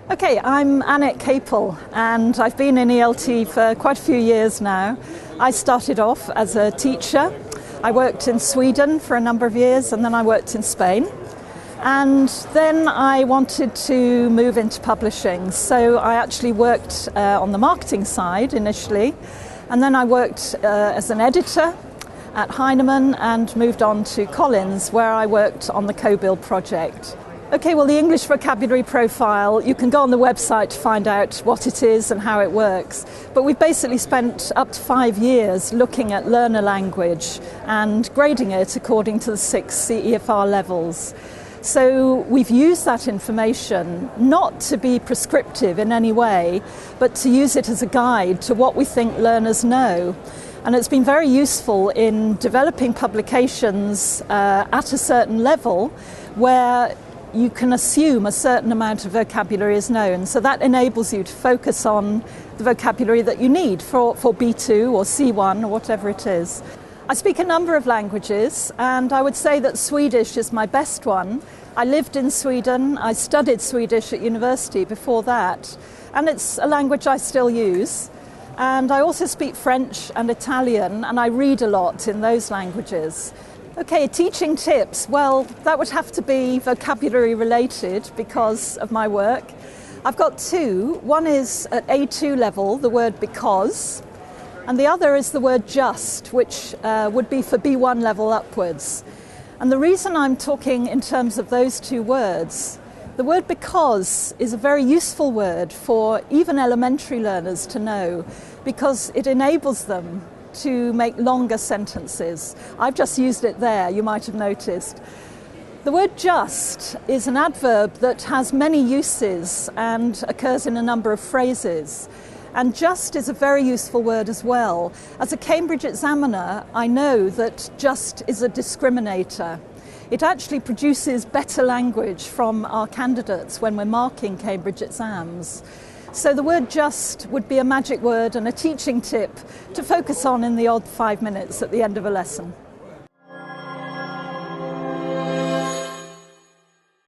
Okay, I'm Annette Capel and I've been in ELT for quite a few years now. I started off as a teacher. I worked in Sweden for a number of years and then I worked in Spain. And then I wanted to move into publishing. So I actually worked on the marketing side initially. And then I worked as an editor at Heinemann and moved on to Collins, where I worked on the Capel project. Okay, well, the English vocabulary profile, you can go on the website to find out what it is and how it works. But we've basically spent up to 5 years looking at learner language and grading it according to the 6 CEFR levels. So we've used that information not to be prescriptive in any way, but to use it as a guide to what we think learners know. And it's been very useful in developing publications at a certain level where you can assume a certain amount of vocabulary is known. So that enables you to focus on the vocabulary that you need for B2 or C1 or whatever it is. I speak a number of languages, and I would say that Swedish is my best one. I lived in Sweden, I studied Swedish at university before that, and it's a language I still use. And I also speak French and Italian, and I read a lot in those languages. Okay, teaching tips. Well, that would have to be vocabulary related because of my work. I've got two. One is at A2 level, the word because, and the other is the word just, which would be for B1 level upwards. And the reason I'm talking in terms of those two words, the word because is a very useful word for even elementary learners to know because it enables them to make longer sentences. I've just used it there, you might have noticed. The word just is an adverb that has many uses and occurs in a number of phrases. And just is a very useful word as well. As a Cambridge examiner, I know that just is a discriminator. It actually produces better language from our candidates when we're marking Cambridge exams. So the word just would be a magic word and a teaching tip to focus on in the odd 5 minutes at the end of a lesson.